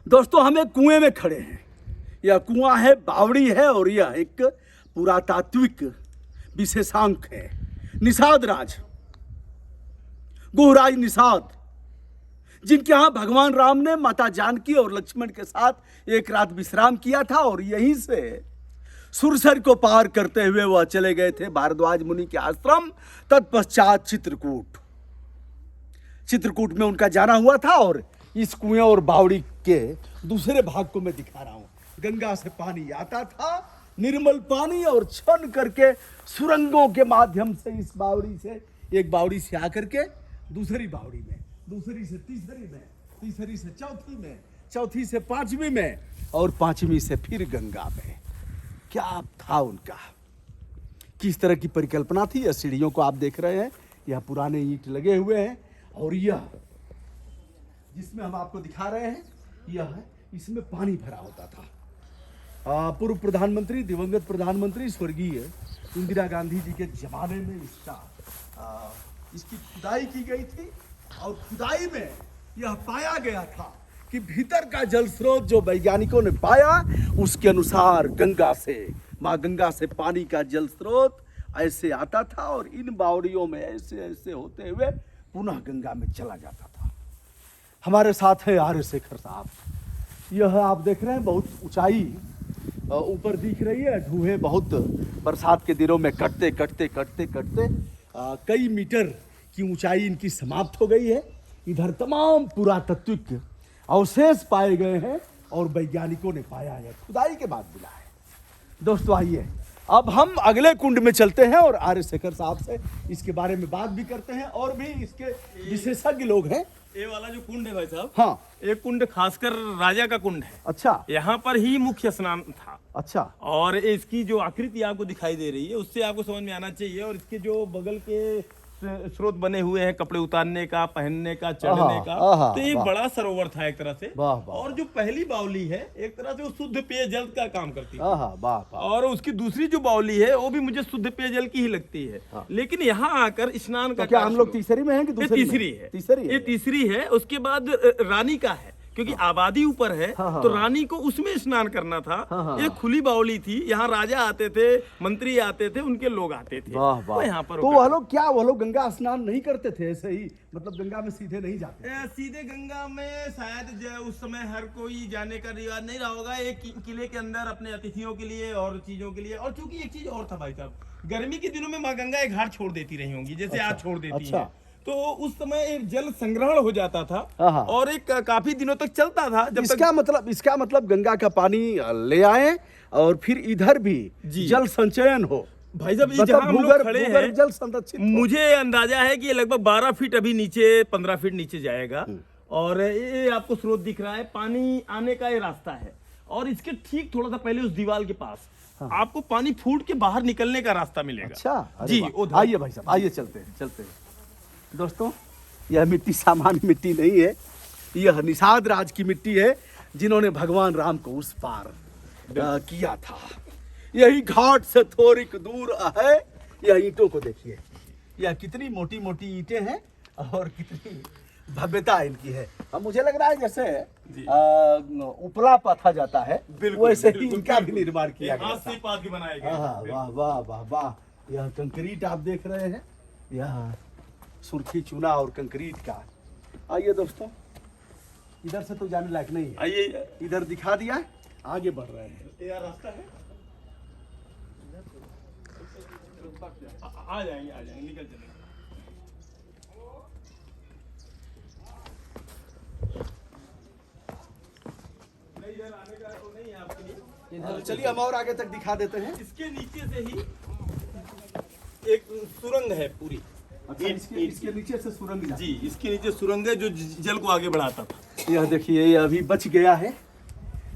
दोस्तों हम एक कुएं में खड़े हैं। यह कुआं है, बावड़ी है और यह एक पुरातात्विक विशेषांक है। निषाद राज, गुहराज निषाद, जिनके यहाँ भगवान राम ने माता जानकी और लक्ष्मण के साथ एक रात विश्राम किया था और यहीं से सुरसर को पार करते हुए वह चले गए थे भारद्वाज मुनि के आश्रम। तत्पश्चात चित्रकूट में उनका जाना हुआ था। और इस कुएं और बावड़ी के दूसरे भाग को मैं दिखा रहा हूं। गंगा से पानी आता था, निर्मल पानी, और छन करके सुरंगों के माध्यम से इस बावड़ी से, एक बावड़ी से आकर के दूसरी बावड़ी में, दूसरी से तीसरी में, तीसरी से चौथी में, चौथी से पांचवी में और पांचवी से फिर गंगा में। क्या था उनका, किस तरह की परिकल्पना थी। यह सीढ़ियों को आप देख रहे हैं, यह पुराने ईंट लगे हुए हैं और यह जिसमें हम आपको दिखा रहे हैं, यह इसमें पानी भरा होता था। पूर्व प्रधानमंत्री, दिवंगत प्रधानमंत्री स्वर्गीय इंदिरा गांधी जी के जमाने में इसकी खुदाई की गई थी और खुदाई में यह पाया गया था कि भीतर का जल स्रोत जो वैज्ञानिकों ने पाया, उसके अनुसार गंगा से, माँ गंगा से पानी का जल स्रोत ऐसे आता था और इन बावड़ियों में ऐसे ऐसे होते हुए पुनः गंगा में चला जाता था। हमारे साथ है आर्य शेखर साहब। यह आप देख रहे हैं, बहुत ऊंचाई ऊपर दिख रही है। ढूहे बहुत बरसात के दिनों में कटते कटते कटते कटते कई मीटर की ऊंचाई इनकी समाप्त हो गई है। इधर तमाम पुरातात्विक अवशेष पाए गए हैं और वैज्ञानिकों ने पाया है, खुदाई के बाद मिला है। दोस्तों आइए अब हम अगले कुंड में चलते हैं और आर्य शेखर साहब से इसके बारे में बात भी करते हैं। और भी इसके विशेषज्ञ लोग हैं। ये वाला जो कुंड है भाई साहब, हाँ, एक कुंड खासकर राजा का कुंड है। अच्छा, यहाँ पर ही मुख्य स्नान था। अच्छा, और इसकी जो आकृति आपको दिखाई दे रही है उससे आपको समझ में आना चाहिए। और इसके जो बगल के स्रोत बने हुए हैं, कपड़े उतारने का, पहनने का, चढ़ने का, तो एक बड़ा सरोवर था एक तरह से। और जो पहली बावली है एक तरह से वो शुद्ध पेयजल का काम करती है। और उसकी दूसरी जो बावली है वो भी मुझे शुद्ध पेयजल की ही लगती है। लेकिन यहाँ आकर स्नान का, क्या हम लोग तीसरी में हैं कि दूसरी? तीसरी है। तीसरी, ये तीसरी है। उसके बाद रानी का है, क्योंकि आबादी ऊपर है। तो रानी को उसमें स्नान करना था। ये खुली बावली थी, यहाँ राजा आते थे, मंत्री आते थे, उनके लोग आते थे। तो यहाँ पर तो वह लोग क्या, वह लोग गंगा स्नान नहीं करते थे ऐसे ही, मतलब गंगा में सीधे नहीं जाते? सीधे गंगा में शायद उस समय हर कोई जाने का रिवाज नहीं रहा होगा। एक किले के अंदर अपने अतिथियों के लिए और चीजों के लिए। और चूंकि एक चीज और था भाई साहब, गर्मी के दिनों में माँ गंगा एक घाट छोड़ देती रही होंगी, जैसे आज छोड़ देती है। तो उस समय एक जल संग्रहण हो जाता था और एक काफी दिनों तक चलता था। जब इसका मतलब गंगा का पानी ले आए और फिर इधर भी जल संचयन हो। भाई साहब ये जहाँ हम लोग खड़े हैं, जल संरक्षित, मुझे अंदाजा है कि ये लगभग 12 फीट अभी नीचे, 15 फीट नीचे जाएगा। और ये आपको स्रोत दिख रहा है, पानी आने का ये रास्ता है। और इसके ठीक थोड़ा सा पहले उस दीवार के पास आपको पानी फूट के बाहर निकलने का रास्ता मिलेगा। अच्छा जी, आइए भाई साहब, आइए चलते हैं। दोस्तों यह मिट्टी सामान्य मिट्टी नहीं है, यह निषाद राज की मिट्टी है, जिन्होंने भगवान राम को उस पार किया था। यही घाट से थोड़ी दूर है। यह ईंटों को देखिए, यह कितनी मोटी मोटी ईंटें हैं और कितनी भव्यता इनकी है। अब मुझे लग रहा है जैसे उपला पाथा जाता है, वैसे ही इनका भी निर्माण किया गया था। पाथ बनाया गया। वाह वाह वाह वाह। यह कंक्रीट आप देख रहे हैं, यह सुर्खी चूना और कंक्रीट का। आइए दोस्तों, इधर से तो जाने लायक नहीं है। आइए, इधर दिखा दिया है, आगे बढ़ रहे हैं। यह रास्ता है, आ जाएंगे, निकल चलेंगे। नहीं, इधर आने का तो नहीं है आपके लिए। चलिए हम और आगे तक दिखा देते हैं। इसके नीचे से ही एक सुरंग है पूरी। इसके नीचे से सुरंग जी, इसके नीचे सुरंग है जो जल को आगे बढ़ाता था। यह देखिए, ये अभी बच गया है,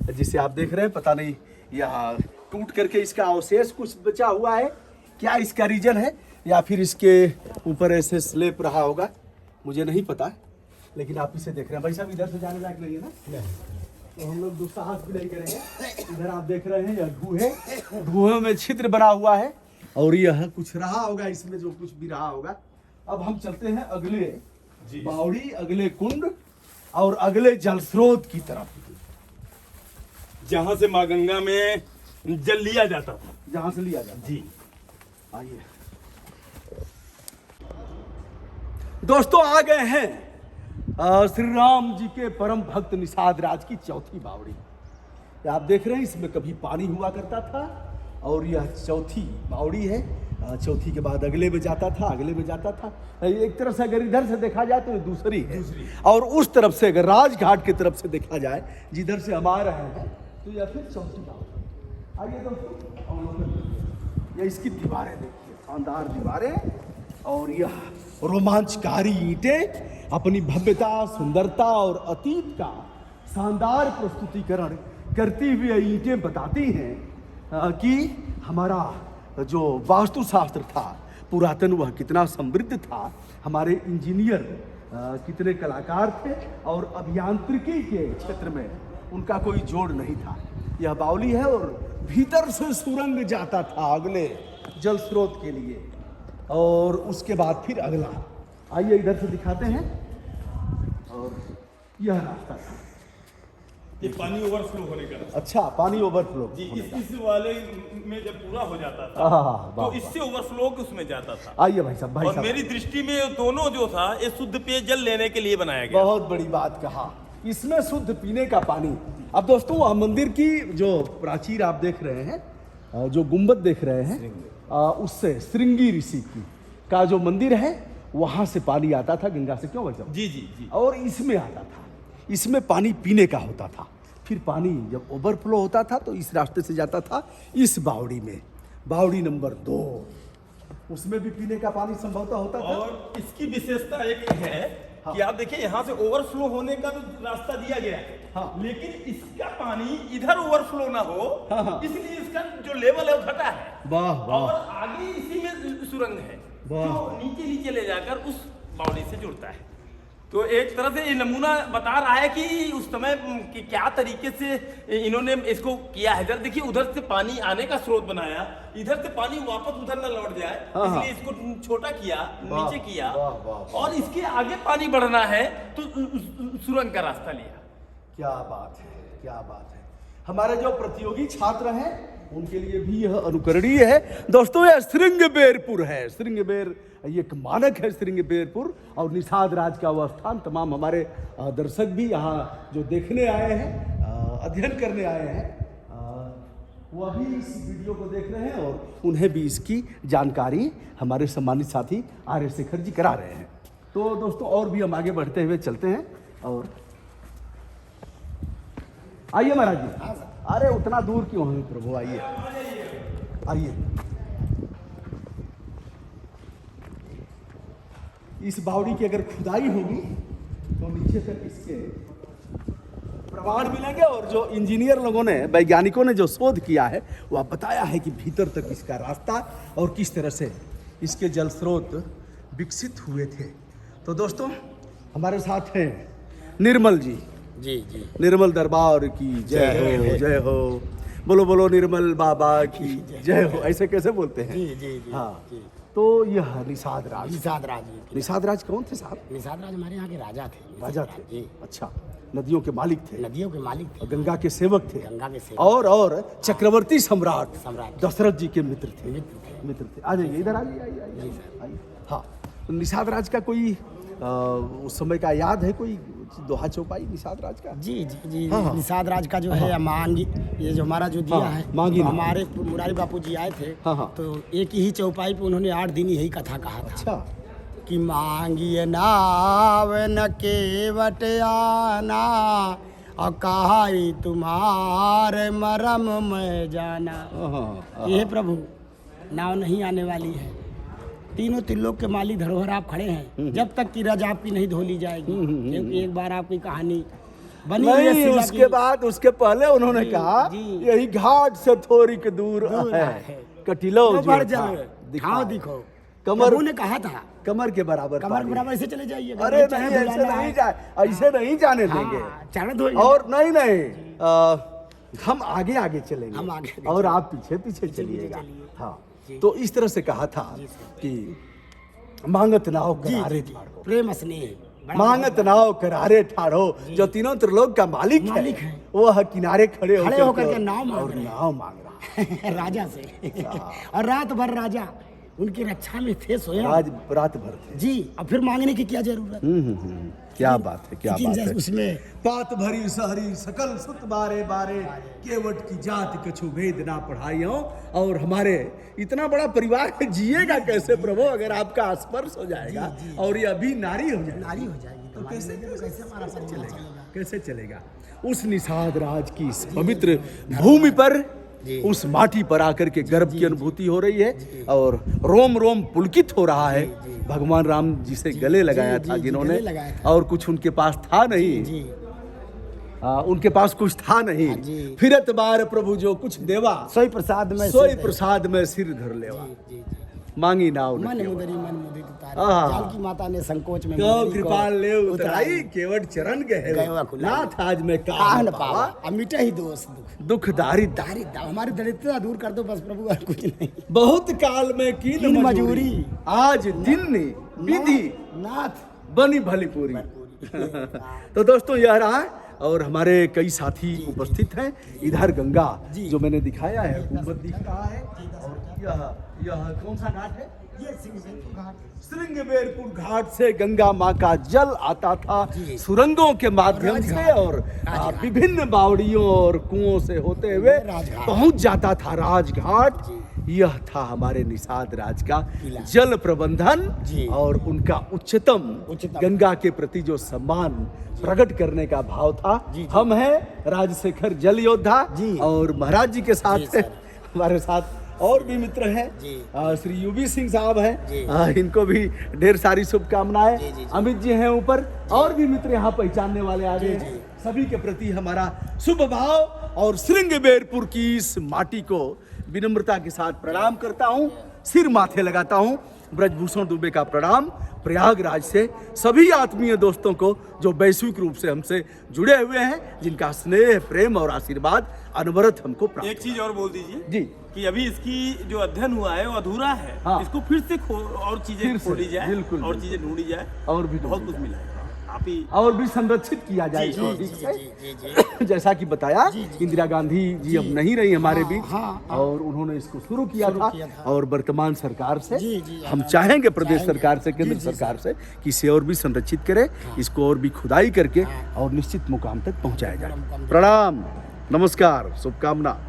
जिसे आप देख रहे हैं। पता नहीं यह टूट करके इसका अवशेष कुछ बचा हुआ है, क्या इसका रीजन है, या फिर इसके ऊपर ऐसे स्लेप रहा होगा, मुझे नहीं पता। लेकिन आप इसे देख रहे हैं भाई साहब, इधर से जाने लायक नहीं है ना, तो हम लोग दुस्साहस भी नहीं करेंगे। इधर आप देख रहे हैं, यह ढूहे में छिद्र बना हुआ है और यह कुछ रहा होगा इसमें, जो कुछ भी रहा होगा। अब हम चलते हैं अगले बावड़ी, अगले कुंड और अगले जल स्रोत की तरफ। जहाँ से माँ गंगा में जल लिया जाता था। जहाँ से लिया जाता। जी आइए दोस्तों, आ गए हैं श्री राम जी के परम भक्त निषाद राज की चौथी बावड़ी। ये आप देख रहे हैं, इसमें कभी पानी हुआ करता था और यह चौथी बावड़ी है। चौथी के बाद अगले में जाता था, अगले में जाता था। एक तरफ से अगर इधर से देखा जाए तो ये दूसरी है, और उस तरफ से अगर राजघाट की तरफ से देखा जाए जिधर से हम आ रहे हैं तो यह फिर चौथी बावड़ी। आइए दोस्तों, ये इसकी दीवारें देखिए, शानदार दीवारें, और यह रोमांचकारी ईंटें अपनी भव्यता, सुंदरता और अतीत का शानदार प्रस्तुतिकरण करती हुई ईंटें बताती हैं कि हमारा जो वास्तुशास्त्र था पुरातन, वह कितना समृद्ध था, हमारे इंजीनियर कितने कलाकार थे, और अभियांत्रिकी के क्षेत्र में उनका कोई जोड़ नहीं था। यह बावली है और भीतर से सुरंग जाता था अगले जल स्रोत के लिए, और उसके बाद फिर अगला। आइए इधर से दिखाते हैं, और यह रास्ता था। ये पानी ओवरफ्लो होने का रास्ता। अच्छा, पानी ओवरफ्लो जी, इस वाले में जब पूरा हो जाता था तो इससे ओवरफ्लो के उसमें जाता था। आइए भाई साहब, भाई और साहब, मेरी दृष्टि में दोनों जो था ये शुद्ध पेयजल लेने के लिए बनाया गया। बहुत बड़ी बात कहा, इसमें शुद्ध पीने का पानी। अब दोस्तों, वह मंदिर की जो प्राचीर आप देख रहे हैं, जो गुंबद देख रहे हैं, उससे श्रृंगी ऋषि का जो मंदिर है वहां से पानी आता था गंगा से। क्यों भाई साहब? जी जी जी। और इसमें आता था, इसमें पानी पीने का होता था। फिर पानी जब ओवरफ्लो होता था तो इस रास्ते से जाता था इस बावड़ी में, बावड़ी नंबर 2, उसमें भी पीने का पानी संभवतः होता था। और इसकी विशेषता एक है कि आप देखिए यहाँ से ओवरफ्लो होने का तो रास्ता दिया गया है, लेकिन इसका पानी इधर ओवरफ्लो ना हो, इसलिए इसका जो लेवल है वो घटा है। वाह वाह। और आगे इसी में सुरंग है जो नीचे नीचे ले जाकर उस बावड़ी से जुड़ता है। तो एक तरह से ये नमूना बता रहा है कि उस समय कि क्या तरीके से इन्होंने इसको किया है। जरा देखिए, उधर से पानी आने का स्रोत बनाया, इधर से पानी वापस उधर न लौट जाए, इसलिए इसको छोटा किया, नीचे किया, और इसके आगे पानी बढ़ना है तो सुरंग का रास्ता लिया। क्या बात है, क्या बात है। हमारे जो प्रतियोगी छात्र हैं उनके लिए भी यह अनुकरणीय है। दोस्तों, यह श्रृंगबेरपुर है। श्रृंगबेर ये एक मानक है, श्रृंगबेरपुर, और निषाद राज का वह स्थान। तमाम हमारे दर्शक भी यहाँ जो देखने आए हैं, अध्ययन करने आए हैं, वह भी इस वीडियो को देख रहे हैं और उन्हें भी इसकी जानकारी हमारे सम्मानित साथी आर्य शेखर जी करा रहे हैं। तो दोस्तों, और भी हम आगे बढ़ते हुए चलते हैं। और आइए महाराज जी। अरे उतना दूर क्यों हैं प्रभु, आइए आइए। इस बावड़ी की अगर खुदाई होगी तो नीचे तक इसके प्रमाण मिलेंगे, और जो इंजीनियर लोगों ने, वैज्ञानिकों ने जो शोध किया है वह बताया है कि भीतर तक इसका रास्ता और किस तरह से इसके जल स्रोत विकसित हुए थे। तो दोस्तों, हमारे साथ हैं निर्मल जी। जी जी। निर्मल दरबार की जय हो, जय हो। बोलो बोलो निर्मल बाबा की जय हो। ऐसे कैसे बोलते हैं? जी जी जी। हाँ जी। तो यह निषाद राज। निषाद राज। निषाद राज कौन थे साहब? निषाद राज हमारे यहाँ के राजा थे। राजा थे जी। अच्छा, नदियों के मालिक थे। नदियों के मालिक थे, गंगा के सेवक थे। गंगा के सेवक, और चक्रवर्ती सम्राट सम्राट दशरथ जी के मित्र थे। मित्र थे। आ जाइए इधर, आइए आइए आइए। हाँ, तो निषाद राज का कोई उस समय का याद है, कोई दोहा चौपाई निषाद राज का? जी जी जी। हाँ। निषाद राज का जो है मांगी, ये जो हमारा जो दिया है, मांगी तो हमारे मुरारी बापू जी आए थे, तो एक ही चौपाई पे उन्होंने 8 दिन यही कथा कहा था। अच्छा। कि मांगिए नाव न केवट आना, और कहाई तुम्हारे मरम में जाना। ये प्रभु, नाव नहीं आने वाली है। तीनों त्रिलोक के मालिक धरोहर आप खड़े हैं, जब तक कि रज आपकी नहीं धोली जाएगी, क्योंकि एक बार आपकी कहानी बनी नहीं, उसके बाद, उसके पहले उन्होंने कहा यही घाट से थोड़ी के दूर है, कटिलो जो दिखो। कमर ने कहा था, कमर के बराबर, कमर के बराबर ऐसे चले जाइए। अरे नहीं, ऐसे नहीं जाए, ऐसे नहीं जाने देंगे। और नहीं, हम आगे आगे चलेंगे, हम आगे और आप पीछे पीछे चलिएगा। हाँ, तो इस तरह से कहा था कि मांगत नाव किनारे प्रेम स्नेह, मांगत नाव करारे ठाड़ो, जो तीनों त्रिलोक का मालिक है, वो है किनारे खड़े होकर के नाव और नाव मांग रहा है राजा से। और रात भर राजा उनकी रक्षा में थे सोया, रात भर थे जी। अब फिर मांगने की क्या जरूरत? क्या बात है, क्या बात है। उसमें पात भरी सहरी सकल सुत बारे बारे, केवट की जात कछु भेद ना पढ़ाइयो। और हमारे इतना बड़ा परिवार जिएगा कैसे प्रभु अगर आपका स्पर्श हो जाएगा और ये अभी नारी हो जाएगी तो कैसे हमारा सब चलेगा? कैसे चलेगा? उस निषाद राज की इस पवित्र भूमि पर, उस माटी पर आकर के गर्व की अनुभूति हो रही है और रोम रोम पुलकित हो रहा है। भगवान राम जी से गले लगाया था जिन्होंने, और कुछ उनके पास था नहीं, उनके पास कुछ था नहीं। फिरत बार प्रभु जो कुछ देवा, सोई प्रसाद में सिर धर लेवा। मांगी नाव मन मुदित उतारे, जानकी माता ने संकोच में कृपाल ले उतराई, केवट चरण गए नाथ आज में कान पावा। अब मिटे ही दुख दारी हमारी दरिद्रता दूर कर दो बस प्रभु, और कुछ नहीं। बहुत काल में कीन मजूरी, आज दिन विधि नाथ बनी भली पूरी। तो दोस्तों यह रहा, और हमारे कई साथी उपस्थित हैं। इधर गंगा जो मैंने दिखाया है गुंबद दिख रहा है, और यह कौन सा घाट है? ये श्रृंगबेरपुर घाट से गंगा माँ का जल आता था सुरंगों के माध्यम से, और विभिन्न बावड़ियों और कुओं से होते हुए पहुंच जाता था राजघाट। यह था हमारे निषाद राज का जल प्रबंधन और उनका उच्चतम गंगा के प्रति जो सम्मान प्रकट करने का भाव था। हम हैं राजशेखर जल योद्धा, और महाराज जी के साथ हमारे साथ और भी मित्र हैं, श्री यूबी सिंह साहब हैं, इनको भी ढेर सारी शुभकामनाएं। अमित जी हैं ऊपर, और भी मित्र यहाँ पहचानने वाले आ गए हैं। सभी के प्रति हमारा शुभ भाव, और श्रृंगबेरपुर की इस माटी को विनम्रता के साथ प्रणाम करता हूँ, सिर माथे लगाता हूँ। ब्रजभूषण दुबे का प्रणाम प्रयागराज से सभी आत्मीय दोस्तों को जो वैश्विक रूप से हमसे जुड़े हुए हैं, जिनका स्नेह, प्रेम और आशीर्वाद अनवरत हमको प्राप्त। एक चीज और बोल दीजिए जी, कि अभी इसकी जो अध्ययन हुआ है वो अधूरा है। इसको फिर से और चीजें खोली जाए, बिल्कुल, और चीजें ढूंढी जाए, और भी बहुत कुछ मिला है, और भी संरक्षित किया जाए ठीक से। जैसा कि बताया, इंदिरा गांधी जी अब नहीं रही हमारे बीच, और उन्होंने इसको शुरू किया था। और वर्तमान सरकार से हम चाहेंगे, प्रदेश सरकार से, केंद्र सरकार से, कि इसे और भी संरक्षित करे, इसको और भी खुदाई करके और निश्चित मुकाम तक पहुंचाया जाए। प्रणाम, नमस्कार, शुभकामना।